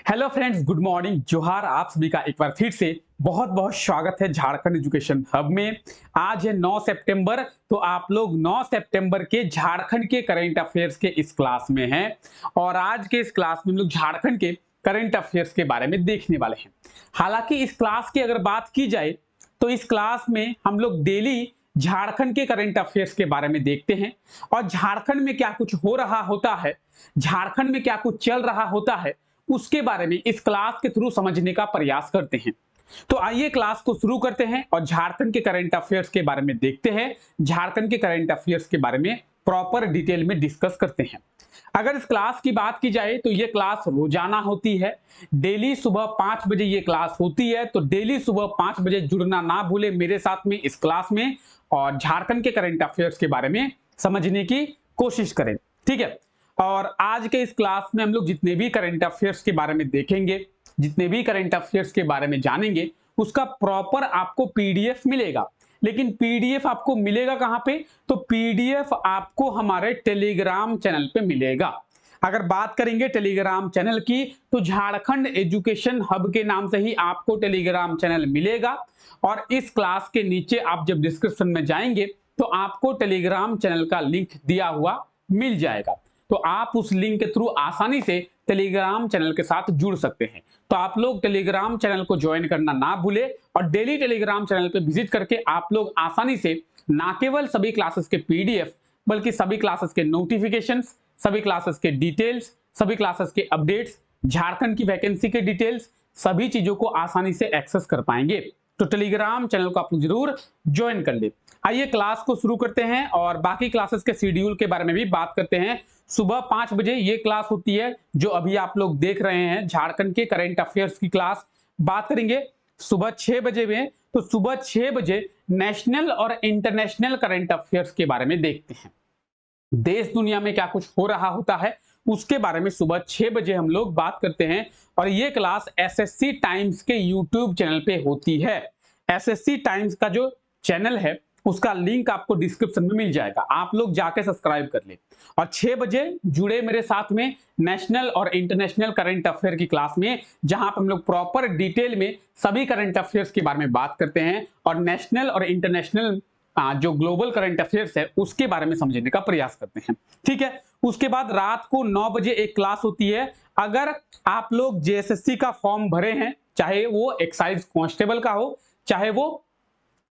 Hello friends, good morning, जोहार। आप सभी का एक बार फिर से बहुत बहुत स्वागत है झारखंड एजुकेशन हब में। आज है 9 सितंबर, तो आप लोग 9 सितंबर के झारखंड के करंट अफेयर्स के इस क्लास में हैं और आज के इस क्लास में हम लोग झारखंड के करंट अफेयर्स के बारे में देखने वाले हैं। हालांकि इस क्लास की अगर बात की जाए तो इस क्लास में हम लोग डेली झारखंड के करंट अफेयर्स के बारे में देखते हैं और झारखंड में क्या कुछ हो रहा होता है, झारखंड में क्या कुछ चल रहा होता है, उसके बारे में इस क्लास के थ्रू समझने का प्रयास करते हैं। तो आइए क्लास को शुरू करते हैं और झारखंड के करंट अफेयर्स के बारे में देखते हैं, झारखंड के करंट अफेयर्स के बारे में प्रॉपर डिटेल में डिस्कस करते हैं। अगर इस क्लास की बात की जाए तो ये क्लास रोजाना होती है, डेली सुबह 5 बजे ये क्लास होती है। तो डेली सुबह 5 बजे जुड़ना ना भूले मेरे साथ में इस क्लास में और झारखंड के करंट अफेयर्स के बारे में समझने की कोशिश करें, ठीक है। और आज के इस क्लास में हम लोग जितने भी करंट अफेयर्स के बारे में देखेंगे, जितने भी करंट अफेयर्स के बारे में जानेंगे, उसका प्रॉपर आपको पीडीएफ मिलेगा। लेकिन पीडीएफ आपको मिलेगा कहां पे? तो पीडीएफ आपको हमारे टेलीग्राम चैनल पे मिलेगा। अगर बात करेंगे टेलीग्राम चैनल की तो झारखंड एजुकेशन हब के नाम से ही आपको टेलीग्राम चैनल मिलेगा और इस क्लास के नीचे आप जब डिस्क्रिप्शन में जाएंगे तो आपको टेलीग्राम चैनल का लिंक दिया हुआ मिल जाएगा। तो आप उस लिंक के थ्रू आसानी से टेलीग्राम चैनल के साथ जुड़ सकते हैं। तो आप लोग टेलीग्राम चैनल को ज्वाइन करना ना भूले और डेली टेलीग्राम चैनल पे विजिट करके आप लोग आसानी से ना केवल सभी क्लासेस के पीडीएफ बल्कि सभी क्लासेस के नोटिफिकेशंस, सभी क्लासेस के डिटेल्स, सभी क्लासेस के अपडेट्स, झारखंड की वैकेंसी के डिटेल्स, सभी चीजों को आसानी से एक्सेस कर पाएंगे। तो टेलीग्राम चैनल को आप लोग जरूर ज्वाइन कर ले। आइए क्लास को शुरू करते हैं और बाकी क्लासेस के शेड्यूल के बारे में भी बात करते हैं। सुबह 5 बजे ये क्लास होती है जो अभी आप लोग देख रहे हैं, झारखंड के करंट अफेयर्स की क्लास। बात करेंगे सुबह 6 बजे में, तो सुबह 6 बजे नेशनल और इंटरनेशनल करंट अफेयर्स के बारे में देखते हैं। देश दुनिया में क्या कुछ हो रहा होता है उसके बारे में सुबह 6 बजे हम लोग बात करते हैं और ये क्लास एसएससी टाइम्स के यूट्यूब चैनल पे होती है। एसएससी टाइम्स का जो चैनल है उसका लिंक आपको डिस्क्रिप्शन में मिल जाएगा, आप लोग जाके सब्सक्राइब कर ले और 6 बजे जुड़े मेरे साथ में नेशनल और इंटरनेशनल करंट अफेयर की क्लास में, जहां पर हम लोग प्रॉपर डिटेल में सभी करंट अफेयर्स के बारे में बात करते हैं और नेशनल और इंटरनेशनल जो ग्लोबल करंट अफेयर्स है उसके बारे में समझने का प्रयास करते हैं, ठीक है। उसके बाद रात को 9 बजे एक क्लास होती है। अगर आप लोग जेएसएससी का फॉर्म भरे हैं, चाहे वो एक्साइज कांस्टेबल का हो चाहे वो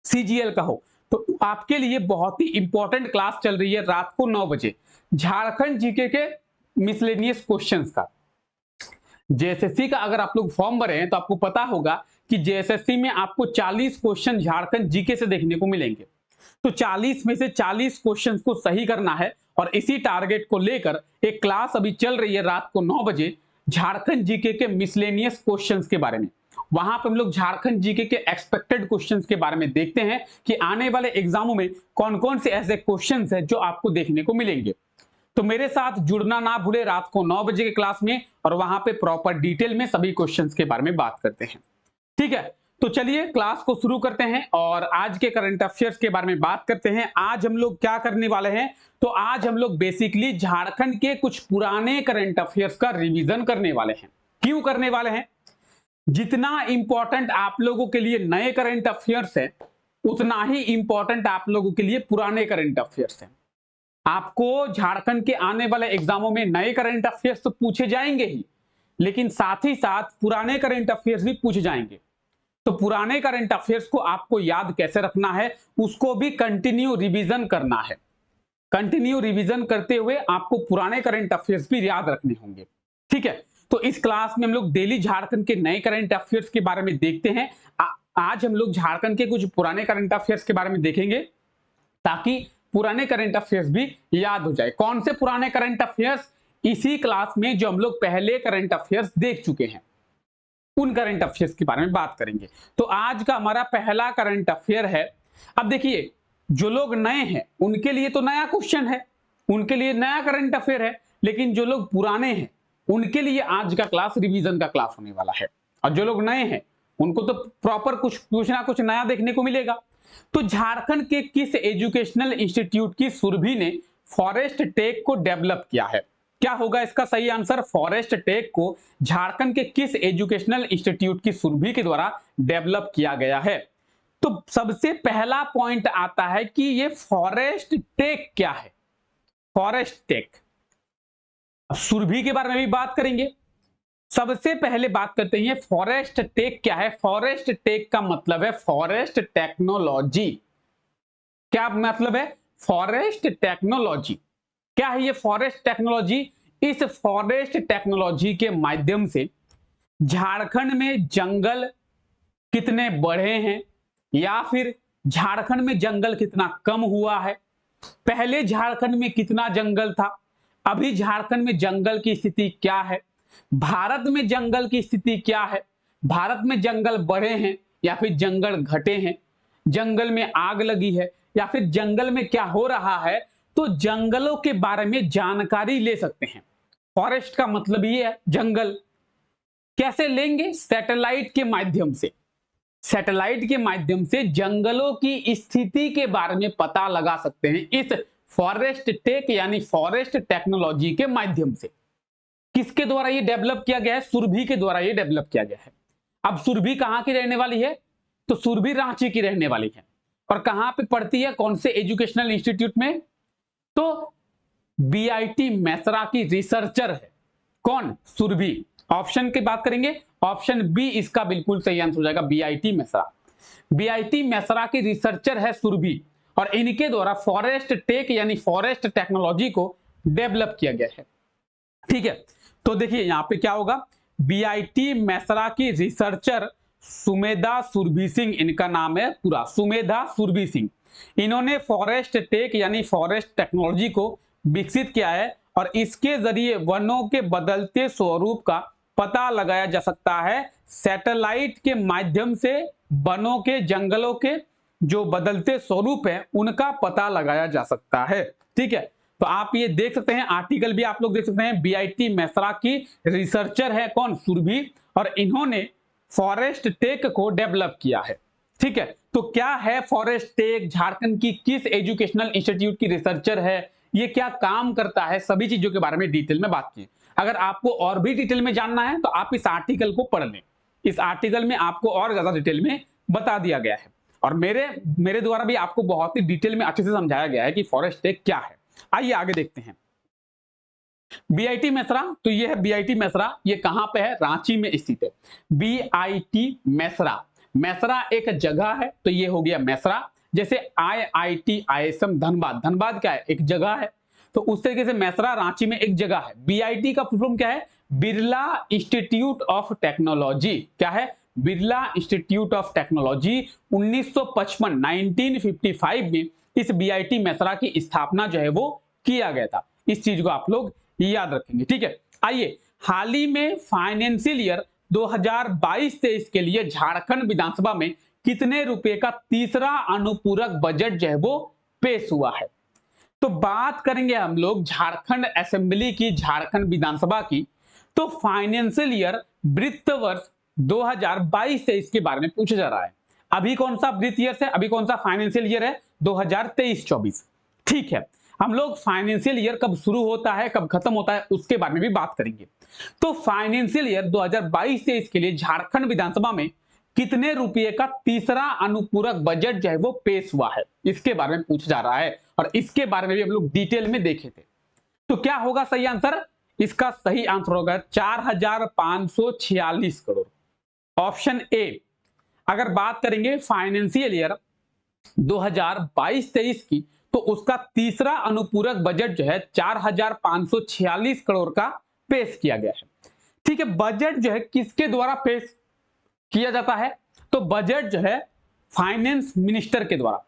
सीजीएल का हो, तो आपके लिए बहुत ही इंपॉर्टेंट क्लास चल रही है रात को 9 बजे, झारखंड जीके के मिसलेनियस क्वेश्चंस का। जेएसएससी का अगर आप लोग फॉर्म भरे हैं तो आपको पता होगा कि जेएसएससी में आपको 40 क्वेश्चन झारखंड जीके से देखने को मिलेंगे। तो 40 में से 40 क्वेश्चंस को सही करना है और इसी टारगेट को लेकर एक क्लास अभी चल रही है रात को 9 बजे झारखंड जीके के मिसलेनियस क्वेश्चंस के बारे में। वहां पर हम लोग झारखंड जीके के एक्सपेक्टेड क्वेश्चंस के बारे में देखते हैं कि आने वाले एग्जामों में कौन कौन से ऐसे क्वेश्चंस हैं जो आपको देखने को मिलेंगे। तो मेरे साथ जुड़ना ना भूले रात को 9 बजे के क्लास में और वहां पे प्रॉपर डिटेल में सभी क्वेश्चंस के बारे में बात करते हैं, ठीक है। तो चलिए क्लास को शुरू करते हैं और आज के करंट अफेयर्स के बारे में बात करते हैं। आज हम लोग क्या करने वाले हैं? तो आज हम लोग बेसिकली झारखंड के कुछ पुराने करंट अफेयर्स का रिवीजन करने वाले हैं। क्यों करने वाले हैं? जितना इंपॉर्टेंट आप लोगों के लिए नए करंट अफेयर्स है उतना ही इंपॉर्टेंट आप लोगों के लिए पुराने करंट अफेयर्स है। आपको झारखंड के आने वाले एग्जामों में नए करंट अफेयर्स तो पूछे जाएंगे ही, लेकिन साथ ही साथ पुराने करंट अफेयर्स भी पूछे जाएंगे। तो पुराने करंट अफेयर्स को आपको याद कैसे रखना है, उसको भी कंटिन्यू रिवीजन करना है। कंटिन्यू रिवीजन करते हुए आपको पुराने करंट अफेयर्स भी याद रखने होंगे, ठीक है। तो इस क्लास में हम लोग डेली झारखंड के नए करंट अफेयर्स के बारे में देखते हैं। आज हम लोग झारखंड के कुछ पुराने करंट अफेयर्स के बारे में देखेंगे ताकि पुराने करंट अफेयर्स भी याद हो जाए। कौन से पुराने करंट अफेयर्स? इसी क्लास में जो हम लोग पहले करंट अफेयर्स देख चुके हैं उन करंट अफेयर्स के बारे में बात करेंगे। तो आज का हमारा पहला करंट अफेयर है। अब देखिए, जो लोग नए हैं उनके लिए तो नया क्वेश्चन है, उनके लिए नया करंट अफेयर है, लेकिन जो लोग पुराने हैं उनके लिए आज का क्लास रिवीजन का क्लास होने वाला है। और जो लोग नए हैं उनको तो प्रॉपर कुछ ना कुछ नया देखने को मिलेगा। तो झारखंड के किस एजुकेशनल इंस्टीट्यूट की सुरभि ने फॉरेस्ट टेक को डेवलप किया है? क्या होगा इसका सही आंसर? फॉरेस्ट टेक को झारखंड के किस एजुकेशनल इंस्टीट्यूट की सुरभि के द्वारा डेवलप किया गया है? तो सबसे पहला पॉइंट आता है कि ये फॉरेस्ट टेक क्या है। फॉरेस्ट टेक, सुरभि के बारे में भी बात करेंगे। सबसे पहले बात करते हैं फॉरेस्ट टेक क्या है। फॉरेस्ट टेक का मतलब है फॉरेस्ट टेक्नोलॉजी। क्या मतलब है? Forest technology. क्या है ये फॉरेस्ट टेक्नोलॉजी? इस फॉरेस्ट टेक्नोलॉजी के माध्यम से झारखंड में जंगल कितने बढ़े हैं या फिर झारखंड में जंगल कितना कम हुआ है, पहले झारखंड में कितना जंगल था, अभी झारखंड में जंगल की स्थिति क्या है, भारत में जंगल की स्थिति क्या है, भारत में जंगल बढ़े हैं या फिर जंगल घटे हैं, जंगल में आग लगी है या फिर जंगल में क्या हो रहा है, तो जंगलों के बारे में जानकारी ले सकते हैं। फॉरेस्ट का मतलब ये है जंगल। कैसे लेंगे? सैटेलाइट के माध्यम से। सैटेलाइट के माध्यम से जंगलों की स्थिति के बारे में पता लगा सकते हैं इस फॉरेस्ट टेक यानी फॉरेस्ट टेक्नोलॉजी के माध्यम से। किसके द्वारा ये डेवलप किया गया है? सुरभि के द्वारा ये डेवलप किया गया है। अब सुरभि कहां की रहने वाली है? तो सुरभि रांची की रहने वाली है। और कहां पे पढ़ती है? कौन से एजुकेशनल इंस्टीट्यूट में? तो बीआईटी मेसरा की रिसर्चर है। कौन? सुरभि। ऑप्शन की बात करेंगे, ऑप्शन बी इसका बिल्कुल सही आंसर हो जाएगा, बीआईटी मेसरा। बीआईटी मेसरा की रिसर्चर है सुरभि और इनके द्वारा फॉरेस्ट टेक यानी फॉरेस्ट टेक्नोलॉजी को डेवलप किया गया है। ठीक है, तो देखिए यहां पे क्या होगा, बीआईटी मेसरा की रिसर्चर सुमेधा सुरभि सिंह इनका नाम है पूरा, सुमेधा सुरभि सिंह। इन्होंने फॉरेस्ट टेक यानी फॉरेस्ट टेक्नोलॉजी को विकसित किया है और इसके जरिए वनों के बदलते स्वरूप का पता लगाया जा सकता है। सैटेलाइट के माध्यम से वनों के, जंगलों के जो बदलते स्वरूप है उनका पता लगाया जा सकता है। ठीक है, तो आप ये देख सकते हैं, आर्टिकल भी आप लोग देख सकते हैं। बीआईटी मेसरा की रिसर्चर है कौन? सुरभि, और इन्होंने फॉरेस्ट टेक को डेवलप किया है। ठीक है, तो क्या है फॉरेस्ट टेक, झारखंड की किस एजुकेशनल इंस्टीट्यूट की रिसर्चर है, ये क्या काम करता है, सभी चीजों के बारे में डिटेल में बात की। अगर आपको और भी डिटेल में जानना है तो आप इस आर्टिकल को पढ़ लें। इस आर्टिकल में आपको और ज्यादा डिटेल में बता दिया गया है और मेरे द्वारा भी आपको बहुत ही डिटेल में अच्छे से समझाया गया है कि फॉरेस्ट टेक क्या है। आइए आगे देखते हैं। बीआईटी मेसरा, तो ये है बीआईटी मेसरा, ये कहां पे है? रांची में स्थित है। बीआईटी मेसरा, मेसरा एक जगह है तो ये हो गया मेसरा। जैसे आईआईटी आईएसएम धनबाद, धनबाद क्या है? एक जगह है। तो उस तरीके से मेसरा रांची में एक जगह है। बीआईटी का फुल फॉर्म क्या है? Birla institute of technology. क्या है? Birla institute of technology. 1955 में इस बीआईटी मेसरा की स्थापना जो है वो किया गया था। इस चीज को आप लोग याद रखेंगे। ठीक है, आइए, हाल ही में फाइनेंशियल ईयर 2022-23 के लिए झारखंड विधानसभा में कितने रुपए का तीसरा अनुपूरक बजट जो है वो पेश हुआ है? तो बात करेंगे हम लोग झारखंड असेंबली की, झारखंड विधानसभा की। तो फाइनेंशियल ईयर वित्त वर्ष 2022-23 के बारे में पूछा जा रहा है। अभी कौन सा वित्त ईयर है? अभी कौन सा फाइनेंशियल ईयर है? 2023-24। ठीक है, हम लोग फाइनेंशियल ईयर कब शुरू होता है, कब खत्म होता है, उसके बारे में भी बात करेंगे। तो फाइनेंशियल ईयर 2022-23 के लिए झारखंड विधानसभा में कितने रुपए का तीसरा अनुपूरक बजट जो है वो पेश हुआ है, इसके बारे में पूछा जा रहा है और इसके बारे में भी हम लोग डिटेल में देखे थे। तो क्या होगा सही आंसर? इसका सही आंसर होगा 4546 करोड़, ऑप्शन ए। अगर बात करेंगे फाइनेंशियल ईयर 2022-23 की, तो उसका तीसरा अनुपूरक बजट जो है 4546 करोड़ का पेश किया गया है। ठीक है, बजट जो है किसके द्वारा पेश किया जाता है? तो बजट जो है फाइनेंस मिनिस्टर के द्वारा।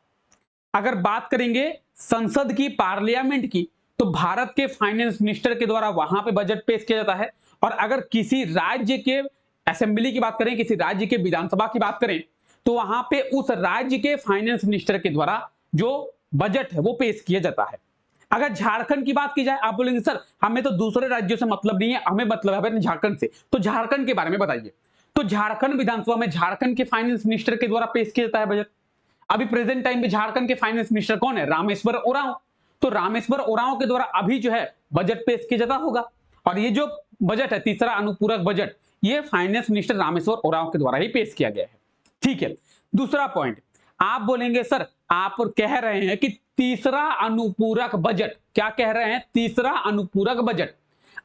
अगर बात करेंगे संसद की, पार्लियामेंट की, तो भारत के फाइनेंस मिनिस्टर के द्वारा वहां पे बजट पेश किया जाता है। और अगर किसी राज्य के असेंबली की बात करें, किसी राज्य के विधानसभा की बात करें, तो वहां पे उस राज्य के फाइनेंस मिनिस्टर के द्वारा जो बजट है वो पेश किया जाता है। अगर झारखंड की बात की जाए, आप बोलेंगे सर हमें तो दूसरे राज्यों से मतलब नहीं है, हमें मतलब है झारखंड से, तो झारखंड के बारे में बताइए। तो झारखंड विधानसभा में झारखंड के फाइनेंस मिनिस्टर के द्वारा पेश किया जाता है बजट। अभी प्रेजेंट टाइम में झारखंड के फाइनेंस मिनिस्टर कौन है? रामेश्वर उरांव। तो रामेश्वर उरांव के द्वारा अभी जो है बजट पेश किया जाता होगा। और ये जो बजट है, तीसरा अनुपूरक बजट, ये फाइनेंस मिनिस्टर रामेश्वर उरांव के द्वारा ही पेश किया गया है। ठीक है, दूसरा पॉइंट, आप बोलेंगे सर आप कह रहे हैं कि तीसरा अनुपूरक बजट, क्या कह रहे हैं? तीसरा अनुपूरक बजट।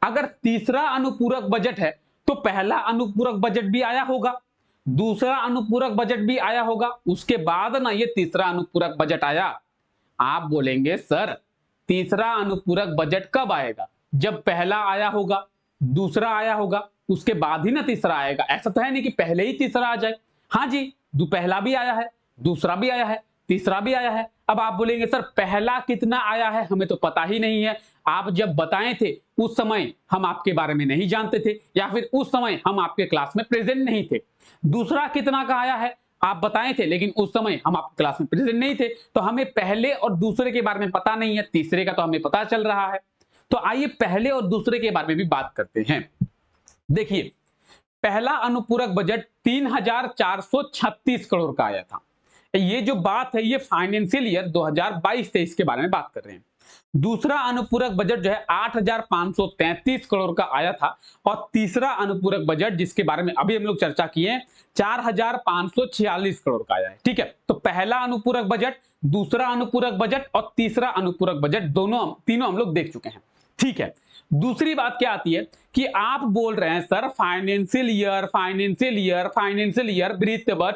अगर तीसरा अनुपूरक बजट है तो पहला अनुपूरक बजट भी आया होगा, दूसरा अनुपूरक बजट भी आया होगा, उसके बाद ना ये तीसरा अनुपूरक बजट आया। आप बोलेंगे सर तीसरा अनुपूरक बजट कब आएगा? जब पहला आया होगा, दूसरा आया होगा, उसके बाद ही ना तीसरा आएगा। ऐसा तो है नहीं कि पहले ही तीसरा आ जाए। हाँ जी, पहला भी आया है, दूसरा भी आया है, तीसरा भी आया है। अब आप बोलेंगे सर पहला कितना आया है, हमें तो पता ही नहीं है। आप जब बताए थे उस समय हम आपके बारे में नहीं जानते थे, या फिर उस समय हम आपके क्लास में प्रेजेंट नहीं थे। दूसरा कितना का आया है, आप बताए थे, लेकिन उस समय हम आपकी क्लास में प्रेजेंट नहीं थे, तो हमें पहले और दूसरे के बारे में पता नहीं है। तीसरे का तो हमें पता चल रहा है। तो आइए पहले और दूसरे के बारे में भी बात करते हैं। देखिए, पहला अनुपूरक बजट 3,436 करोड़ का आया था। ये जो बात है ये फाइनेंशियल ईयर 2022-23 के बारे में बात कर रहे हैं। दूसरा अनुपूरक बजट जो है 8,533 करोड़ का आया था, और तीसरा अनुपूरक बजट जिसके बारे में अभी हम लोग चर्चा किए 4,546 करोड़ का आया है। ठीक है, तो पहला अनुपूरक बजट, दूसरा अनुपूरक बजट और तीसरा अनुपूरक बजट तीनों हम लोग देख चुके हैं। ठीक है, दूसरी बात क्या आती है कि आप बोल रहे हैं सर फाइनेंशियल ईयर वित्त वर्ष।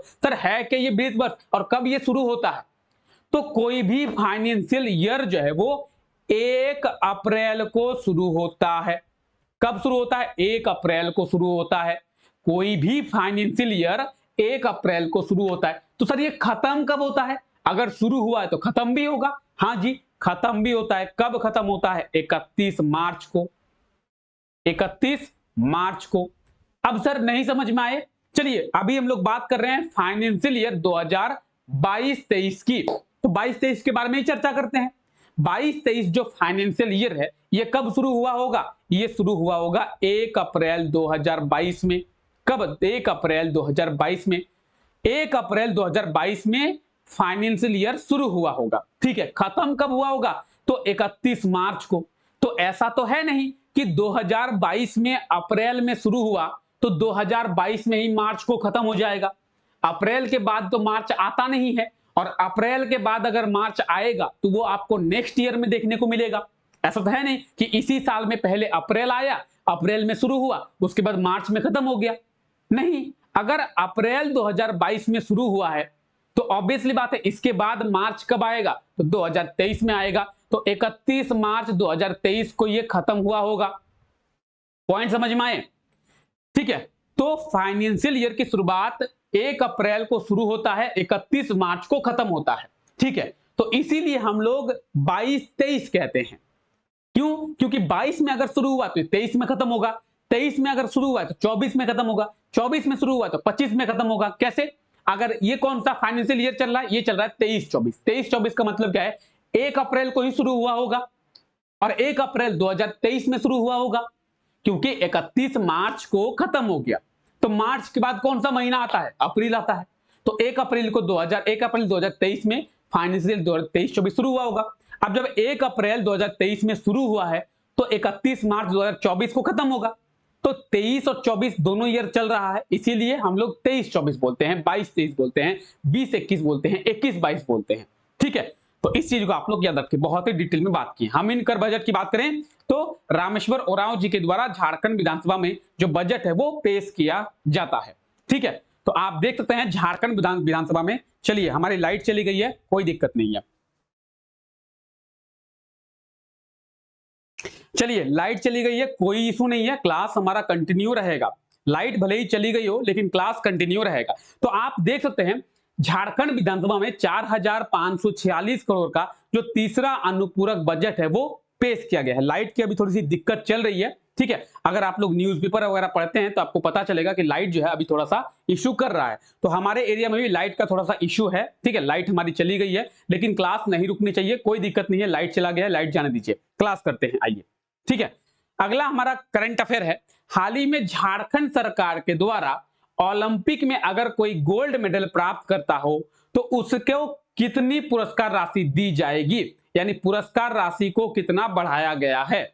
सर है कि ये वित्त वर्ष, और कब ये शुरू होता है? तो कोई भी फाइनेंशियल ईयर जो है वो 1 अप्रैल को शुरू होता है। कब शुरू होता है? 1 अप्रैल को शुरू होता है। कोई भी फाइनेंशियल ईयर 1 अप्रैल को शुरू होता है। तो सर ये खत्म कब होता है? अगर शुरू हुआ है तो खत्म भी होगा। हाँ जी, खत्म भी होता है। कब खत्म होता है? 31 मार्च को। 31 मार्च को। अब सर नहीं समझ में आए, चलिए अभी हम लोग बात कर रहे हैं फाइनेंशियल ईयर 2022-23 की। तो 22-23 के बारे में ही चर्चा करते हैं। 22-23 जो फाइनेंशियल ईयर है ये कब शुरू हुआ होगा? ये शुरू हुआ होगा 1 अप्रैल 2022 में। कब? 1 अप्रैल 2022 में। 1 अप्रैल 2022 में फाइनेंशियल ईयर शुरू हुआ होगा। ठीक है, खत्म कब हुआ होगा? तो 31 मार्च को। तो ऐसा तो है नहीं कि 2022 में अप्रैल में शुरू हुआ तो 2022 में ही मार्च को खत्म हो जाएगा। अप्रैल के बाद तो मार्च आता नहीं है, और अप्रैल के बाद अगर मार्च आएगा तो वो आपको नेक्स्ट ईयर में देखने को मिलेगा। ऐसा तो है नहीं कि इसी साल में पहले अप्रैल आया, अप्रैल में शुरू हुआ, उसके बाद मार्च में खत्म हो गया। नहीं, अगर अप्रैल 2022 में शुरू हुआ है तो ऑब्वियसली बात है इसके बाद मार्च कब आएगा? तो 2023 में आएगा। तो 31 मार्च 2023 को ये खत्म हुआ होगा। पॉइंट समझ में आए? ठीक है, तो फाइनेंशियल ईयर की शुरुआत 1 अप्रैल को शुरू होता है, 31 मार्च को खत्म होता है। ठीक है, तो इसीलिए हम लोग 22-23 कहते हैं। क्यों? क्योंकि 22 में अगर शुरू हुआ तो 23 में खत्म होगा, 23 में अगर शुरू हुआ तो 24 में खत्म होगा, 24 में शुरू हुआ तो 25 में खत्म होगा। कैसे? अगर ये कौन सा फाइनेंशियल ईयर चल रहा है? ये चल रहा है 23-24। 23-24 का मतलब क्या है? 1 अप्रैल को ही शुरू हुआ होगा, और 1 अप्रैल 2023 में शुरू हुआ होगा, क्योंकि 31 मार्च को खत्म हो गया। तो मार्च के बाद कौन सा महीना आता है? अप्रैल आता है। तो 1 अप्रैल 2023 में फाइनेंशियल 23-24 शुरू हुआ होगा। अब जब 1 अप्रैल 2023 में शुरू हुआ है तो 31 मार्च 2024 को खत्म होगा। तो 23 और 24 दोनों ईयर चल रहा है, इसीलिए हम लोग 23-24 बोलते हैं, 22-23 बोलते हैं, 20-21 बोलते हैं, 21-22 बोलते हैं। ठीक है, तो इस चीज को आप लोग याद रखें, बहुत ही डिटेल में बात की। हम इन कर बजट की बात करें तो रामेश्वर उरांव जी के द्वारा झारखंड विधानसभा में जो बजट है वो पेश किया जाता है। ठीक है, तो आप देख सकते हैं झारखंड विधानसभा में। चलिए, हमारी लाइट चली गई है, कोई दिक्कत नहीं है। चलिए, लाइट चली गई है, कोई इशू नहीं है, क्लास हमारा कंटिन्यू रहेगा। लाइट भले ही चली गई हो लेकिन क्लास कंटिन्यू रहेगा। तो आप देख सकते हैं झारखंड विधानसभा में 4,546 करोड़ का जो तीसरा अनुपूरक बजट है वो पेश किया गया है। लाइट की अभी थोड़ी सी दिक्कत चल रही है। ठीक है, अगर आप लोग न्यूज़पेपर वगैरह पढ़ते हैं तो आपको पता चलेगा कि लाइट जो है अभी थोड़ा सा इशू कर रहा है। तो हमारे एरिया में भी लाइट का थोड़ा सा इशू है। ठीक है, लाइट हमारी चली गई है लेकिन क्लास नहीं रुकनी चाहिए, कोई दिक्कत नहीं है। लाइट चला गया है, लाइट जाने दीजिए, क्लास करते हैं, आइए। ठीक है, अगला हमारा करंट अफेयर है। हाल ही में झारखंड सरकार के द्वारा ओलंपिक में अगर कोई गोल्ड मेडल प्राप्त करता हो तो उसको कितनी पुरस्कार राशि दी जाएगी? यानी पुरस्कार राशि को कितना बढ़ाया गया है।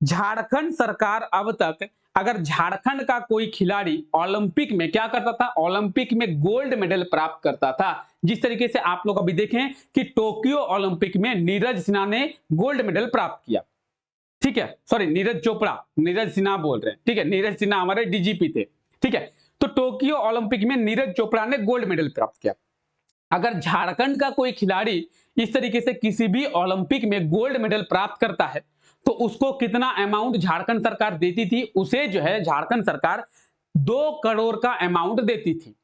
झारखंड सरकार अब तक अगर झारखंड का कोई खिलाड़ी ओलंपिक में क्या करता था, ओलंपिक में गोल्ड मेडल प्राप्त करता था, जिस तरीके से आप लोग अभी देखें कि टोक्यो ओलंपिक में नीरज सिन्हा ने गोल्ड मेडल प्राप्त किया, ठीक है, सॉरी नीरज चोपड़ा, नीरज सिन्हा बोल रहे हैं, ठीक है, नीरज सिन्हा हमारे डीजीपी थे, ठीक है। तो टोक्यो ओलंपिक में नीरज चोपड़ा ने गोल्ड मेडल प्राप्त किया। अगर झारखंड का कोई खिलाड़ी इस तरीके से किसी भी ओलंपिक में गोल्ड मेडल प्राप्त करता है तो उसको कितना अमाउंट झारखंड सरकार देती थी, उसे जो है झारखंड सरकार 2 करोड़ का अमाउंट देती थी।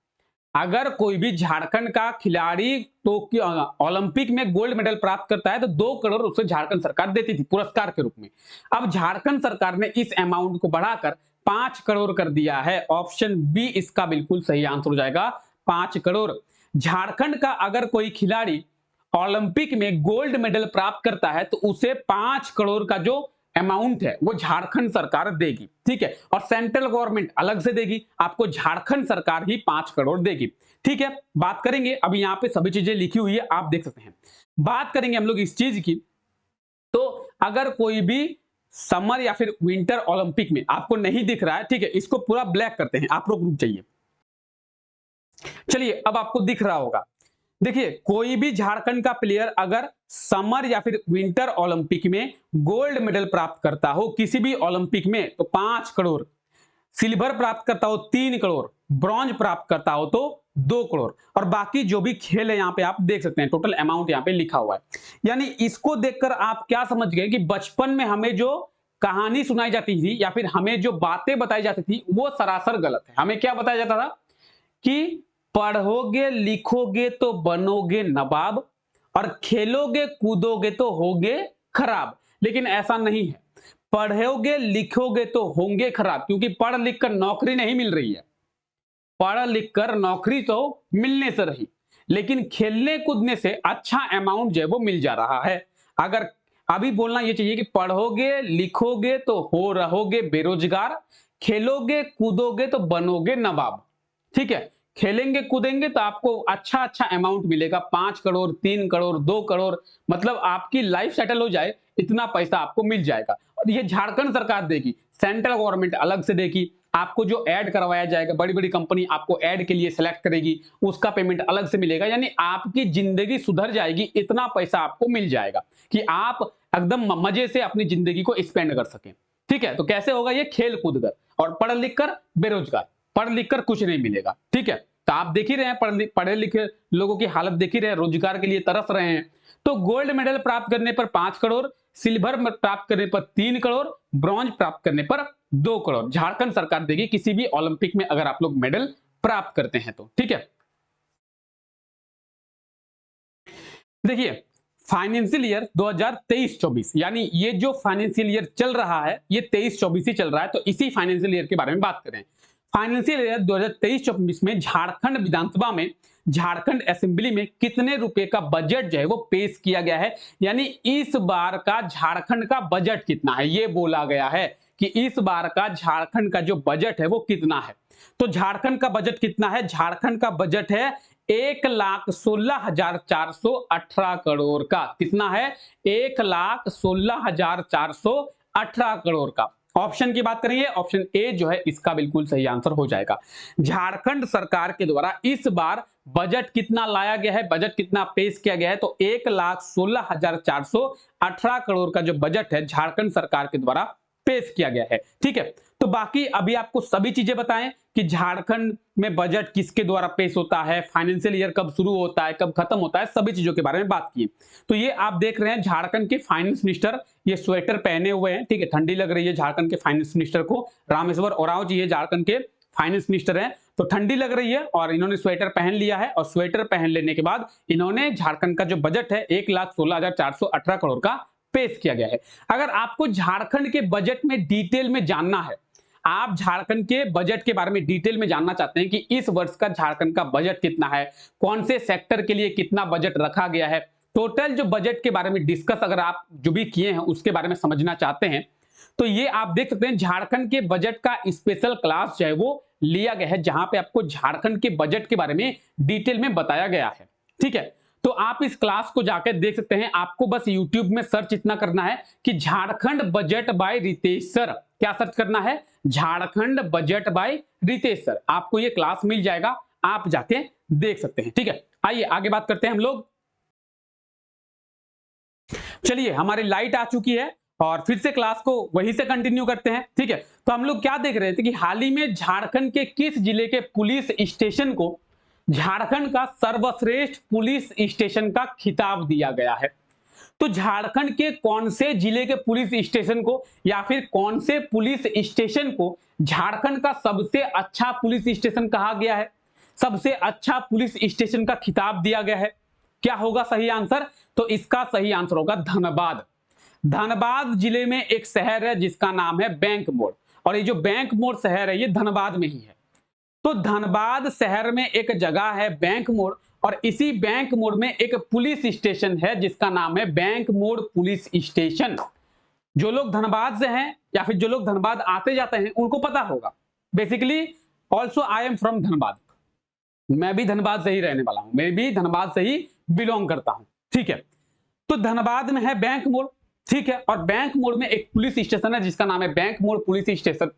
अगर कोई भी झारखंड का खिलाड़ी टोक्यो ओलंपिक में गोल्ड मेडल प्राप्त करता है तो 2 करोड़ उसे झारखंड सरकार देती थी पुरस्कार के रूप में। अब झारखंड सरकार ने इस अमाउंट को बढ़ाकर 5 करोड़ कर दिया है। ऑप्शन बी इसका बिल्कुल सही आंसर हो जाएगा, 5 करोड़। झारखंड का अगर कोई खिलाड़ी ओलंपिक में गोल्ड मेडल प्राप्त करता है तो उसे 5 करोड़ का जो अमाउंट है वो झारखंड सरकार देगी, ठीक है, और सेंट्रल गवर्नमेंट अलग से देगी, आपको झारखंड सरकार ही 5 करोड़ देगी, ठीक है। बात करेंगे, अभी यहां पे सभी चीजें लिखी हुई है, आप देख सकते हैं। बात करेंगे हम लोग इस चीज की, तो अगर कोई भी समर या फिर विंटर ओलंपिक में आपको नहीं दिख रहा है, ठीक है, इसको पूरा ब्लैक करते हैं, आप लोग रुक जाइए। चलिए अब आपको दिख रहा होगा, देखिए कोई भी झारखंड का प्लेयर अगर समर या फिर विंटर ओलंपिक में गोल्ड मेडल प्राप्त करता हो किसी भी ओलंपिक में तो 5 करोड़, सिल्वर प्राप्त करता हो 3 करोड़, ब्रॉन्ज प्राप्त करता हो तो 2 करोड़, और बाकी जो भी खेल है यहां पे आप देख सकते हैं टोटल अमाउंट यहां पे लिखा हुआ है। यानी इसको देखकर आप क्या समझ गए कि बचपन में हमें जो कहानी सुनाई जाती थी या फिर हमें जो बातें बताई जाती थी वो सरासर गलत है। हमें क्या बताया जाता था कि पढ़ोगे लिखोगे तो बनोगे नवाब और खेलोगे कूदोगे तो होगे खराब, लेकिन ऐसा नहीं है। पढ़ोगे लिखोगे तो होंगे खराब, क्योंकि पढ़ लिख कर नौकरी नहीं मिल रही है, पढ़ लिख कर नौकरी तो मिलने से रही, लेकिन खेलने कूदने से अच्छा अमाउंट जो है वो मिल जा रहा है। अगर अभी बोलना ये चाहिए कि पढ़ोगे लिखोगे तो हो रहोगे बेरोजगार, खेलोगे कूदोगे तो बनोगे नवाब, ठीक है। खेलेंगे कूदेंगे तो आपको अच्छा अच्छा अमाउंट मिलेगा, 5 करोड़ 3 करोड़ 2 करोड़, मतलब आपकी लाइफ सेटल हो जाए इतना पैसा आपको मिल जाएगा। और ये झारखंड सरकार देगी, सेंट्रल गवर्नमेंट अलग से देगी, आपको जो ऐड करवाया जाएगा, बड़ी बड़ी कंपनी आपको ऐड के लिए सिलेक्ट करेगी, उसका पेमेंट अलग से मिलेगा, यानी आपकी जिंदगी सुधर जाएगी, इतना पैसा आपको मिल जाएगा कि आप एकदम मजे से अपनी जिंदगी को स्पेंड कर सकें, ठीक है। तो कैसे होगा ये, खेल कूद कर और पढ़ लिख कर बेरोजगार, पढ़ लिख कर कुछ नहीं मिलेगा, ठीक है। तो आप देख ही रहे हैं पढ़े लिखे लोगों की हालत देख ही रहे हैं, रोजगार के लिए तरस रहे हैं। तो गोल्ड मेडल प्राप्त करने पर 5 करोड़, सिल्वर प्राप्त करने पर 3 करोड़, ब्रॉन्ज प्राप्त करने पर 2 करोड़ झारखंड सरकार देगी किसी भी ओलंपिक में अगर आप लोग मेडल प्राप्त करते हैं तो, ठीक है। देखिए फाइनेंशियल ईयर 2023-24 यानी ये जो फाइनेंशियल ईयर चल रहा है ये 23-24 ही चल रहा है, तो इसी फाइनेंशियल ईयर के बारे में बात करें। फाइनेंशियल ईयर 2023-24 में झारखंड विधानसभा में, झारखंड असेंबली में कितने रुपए का बजट जो है वो पेश किया गया है, यानी इस बार का झारखंड का बजट कितना है, ये बोला गया है कि इस बार का झारखंड का जो बजट है वो कितना है। तो झारखंड का बजट कितना है, झारखंड का बजट है 1,16,418 करोड़ का। कितना है, 1,16,418 करोड़ का। ऑप्शन की बात करेंगे, ऑप्शन ए जो है इसका बिल्कुल सही आंसर हो जाएगा। झारखंड सरकार के द्वारा इस बार बजट कितना लाया गया है, बजट कितना पेश किया गया है, तो 1,16,418 करोड़ का जो बजट है झारखंड सरकार के द्वारा पेश किया गया है, ठीक है। तो बाकी अभी आपको सभी चीजें बताएं कि झारखंड में बजट किसके द्वारा पेश होता है, फाइनेंशियल ईयर कब शुरू होता है कब खत्म होता है, सभी चीजों के बारे में बात की। तो ये आप देख रहे हैं झारखंड के फाइनेंस मिनिस्टर, ये स्वेटर पहने हुए हैं, ठीक है, ठंडी लग रही है झारखंड के फाइनेंस मिनिस्टर को। रामेश्वर ओरांव जी ये झारखंड के फाइनेंस मिनिस्टर हैं, तो ठंडी लग रही है और इन्होंने स्वेटर पहन लिया है, और स्वेटर पहन लेने के बाद इन्होंने झारखंड का जो बजट है 1,16,418 करोड़ का पेश किया गया है। अगर आपको झारखंड के बजट में डिटेल में जानना है, आप झारखंड के बजट के बारे में डिटेल में जानना चाहते हैं कि इस वर्ष का झारखंड का बजट कितना है, कौन से सेक्टर के लिए कितना बजट रखा गया है, टोटल जो बजट के बारे में डिस्कस अगर आप जो भी किए हैं उसके बारे में समझना चाहते हैं, तो ये आप देख सकते हैं झारखंड के बजट का स्पेशल क्लास जो है वो लिया गया है, जहां पे आपको झारखंड के बजट के बारे में डिटेल में बताया गया है, ठीक है। तो आप इस क्लास को जाकर देख सकते हैं। आपको बस यूट्यूब में सर्च इतना करना है कि Jharkhand budget by Ritesh sir. क्या सर्च करना है? Jharkhand budget by Ritesh sir. आपको ये क्लास मिल जाएगा, आप जाके देख सकते हैं। ठीक है, आइए आगे बात करते हैं हम लोग। चलिए, हमारी लाइट आ चुकी है और फिर से क्लास को वहीं से कंटिन्यू करते हैं। ठीक है, तो हम लोग क्या देख रहे थे कि हाल ही में झारखंड के किस जिले के पुलिस स्टेशन को झारखंड का सर्वश्रेष्ठ पुलिस स्टेशन का खिताब दिया गया है। तो झारखंड के कौन से जिले के पुलिस स्टेशन को या फिर कौन से पुलिस स्टेशन को झारखंड का सबसे अच्छा पुलिस स्टेशन कहा गया है, सबसे अच्छा पुलिस स्टेशन का खिताब दिया गया है? क्या होगा सही आंसर? तो इसका सही आंसर होगा धनबाद। धनबाद जिले में एक शहर है जिसका नाम है बैंक मोड़, और ये जो बैंक मोड़ शहर है ये धनबाद में ही है। तो धनबाद शहर में एक जगह है बैंक मोड़, और इसी बैंक मोड़ में एक पुलिस स्टेशन है जिसका नाम है बैंक मोड़ पुलिस स्टेशन। जो लोग धनबाद से हैं या फिर जो लोग धनबाद आते जाते हैं उनको पता होगा। Basically also I am from Dhanbad, मैं भी धनबाद से ही रहने वाला हूं, मैं भी धनबाद से ही बिलोंग करता हूं। ठीक है, तो धनबाद में है बैंक मोड़। ठीक है, और बैंक मोड़ में एक पुलिस स्टेशन है जिसका नाम है बैंक मोड़ पुलिस स्टेशन।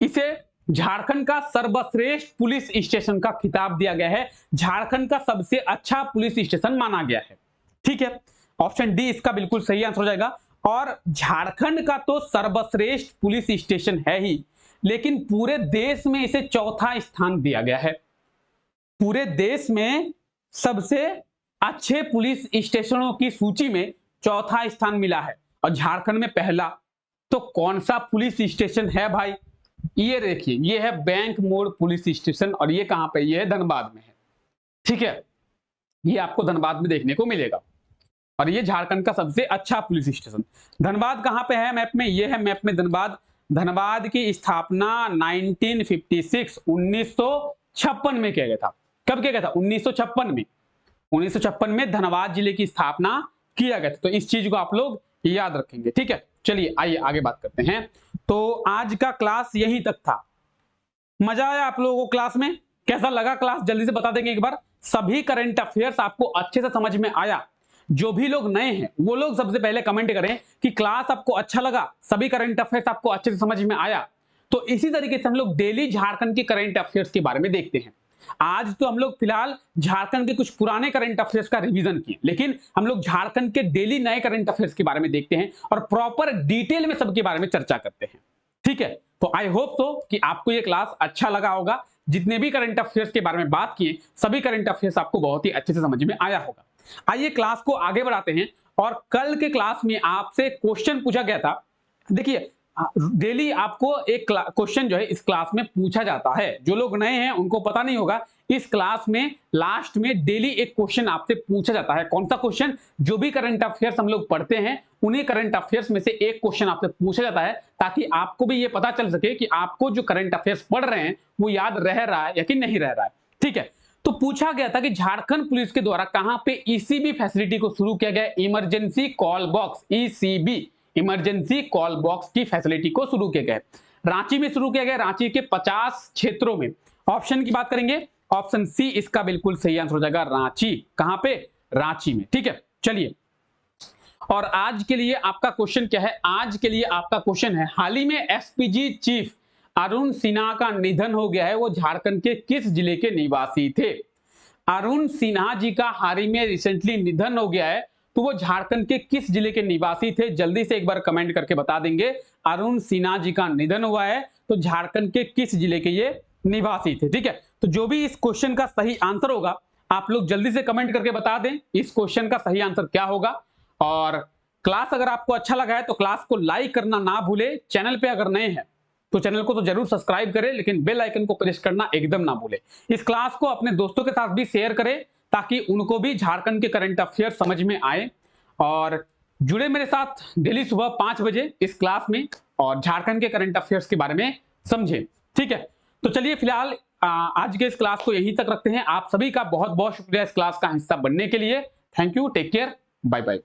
इसे झारखंड का सर्वश्रेष्ठ पुलिस स्टेशन का खिताब दिया गया है, झारखंड का सबसे अच्छा पुलिस स्टेशन माना गया है। ठीक है, ऑप्शन डी इसका बिल्कुल सही आंसर हो जाएगा। और झारखंड का तो सर्वश्रेष्ठ पुलिस स्टेशन है ही, लेकिन पूरे देश में इसे चौथा स्थान दिया गया है। पूरे देश में सबसे अच्छे पुलिस स्टेशनों की सूची में चौथा स्थान मिला है और झारखंड में पहला। तो कौन सा पुलिस स्टेशन है भाई? ये देखिए, ये है बैंक मोड़ पुलिस स्टेशन, और ये कहां पे? ये है धनबाद में है। ठीक है, ये आपको धनबाद में देखने को मिलेगा, और ये झारखंड का सबसे अच्छा पुलिस स्टेशन। धनबाद कहां पे है मैप में? ये है मैप में धनबाद। धनबाद की स्थापना 1956 में किया गया था। कब किया गया था? 1956 में। 1956 में धनबाद जिले की स्थापना किया गया था। तो इस चीज को आप लोग याद रखेंगे। ठीक है, चलिए आइए आगे बात करते हैं। तो आज का क्लास यहीं तक था। मजा आया आप लोगों को क्लास में? कैसा लगा क्लास जल्दी से बता देंगे एक बार। सभी करंट अफेयर्स आपको अच्छे से समझ में आया? जो भी लोग नए हैं वो लोग सबसे पहले कमेंट करें कि क्लास आपको अच्छा लगा, सभी करंट अफेयर्स आपको अच्छे से समझ में आया। तो इसी तरीके से हम लोग डेली झारखंड के करंट अफेयर्स के बारे में देखते हैं। आज तो हम लोग फिलहाल झारखंड के कुछ पुराने करंट अफेयर्स का रिवीजन किए, लेकिन हम लोग झारखंड के डेली नए करंट अफेयर्स के बारे में देखते हैं और प्रॉपर डिटेल में सबके बारे में चर्चा करते हैं। ठीक है, तो आई होप तो कि आपको ये क्लास अच्छा लगा होगा। जितने भी करंट अफेयर्स के बारे में बात किए, सभी करंट अफेयर्स आपको बहुत ही अच्छे से समझ में आया होगा। आइए क्लास को आगे बढ़ाते हैं। और कल के क्लास में आपसे क्वेश्चन पूछा गया था। देखिए, डेली आपको एक क्वेश्चन जो है इस क्लास में पूछा जाता है। जो लोग नए हैं उनको पता नहीं होगा, इस क्लास में लास्ट में डेली एक क्वेश्चन आपसे पूछा जाता है। कौन सा क्वेश्चन? जो भी करंट अफेयर्स हम लोग पढ़ते हैं उन्हीं करंट अफेयर्स में से एक क्वेश्चन आपसे पूछा जाता है, ताकि आपको भी ये पता चल सके कि आपको जो करंट अफेयर्स पढ़ रहे हैं वो याद रह रहा है या कि नहीं रह रहा है। ठीक है, तो पूछा गया था कि झारखंड पुलिस के द्वारा कहां पे ईसीबी फैसिलिटी को शुरू किया गया? Emergency call box, ECB, emergency call box की फैसिलिटी को शुरू किया गया। रांची में शुरू किया गया, रांची के 50 क्षेत्रों में। ऑप्शन की बात करेंगे, ऑप्शन सी इसका बिल्कुल सही आंसर हो जाएगा, रांची। कहां पे? रांची में। ठीक है, चलिए। और आज के लिए आपका क्वेश्चन क्या है? आज के लिए आपका क्वेश्चन है, हाल ही में एसपीजी चीफ अरुण सिन्हा का निधन हो गया है, वो झारखंड के किस जिले के निवासी थे? अरुण सिन्हा जी का हाल ही में रिसेंटली निधन हो गया है, तो वो झारखंड के किस जिले के निवासी थे? जल्दी से एक बार कमेंट करके बता देंगे। अरुण सिन्हा जी का निधन हुआ है तो झारखंड के किस जिले के ये निवासी थे? ठीक है, तो जो भी इस क्वेश्चन का सही आंसर होगा आप लोग जल्दी से कमेंट करके बता दें इस क्वेश्चन का सही आंसर क्या होगा। और क्लास अगर आपको अच्छा लगा है तो क्लास को लाइक करना ना भूले। चैनल पे अगर नए हैं तो चैनल को तो जरूर सब्सक्राइब करें, लेकिन बेल आइकन को प्रेस करना एकदम ना भूले। इस क्लास को अपने दोस्तों के साथ भी शेयर करें ताकि उनको भी झारखंड के करंट अफेयर समझ में आए। और जुड़े मेरे साथ डेली सुबह 5 बजे इस क्लास में और झारखंड के करंट अफेयर्स के बारे में समझें। ठीक है, तो चलिए फिलहाल आज के इस क्लास को यहीं तक रखते हैं। आप सभी का बहुत बहुत शुक्रिया इस क्लास का हिस्सा बनने के लिए। Thank you, take care, bye bye.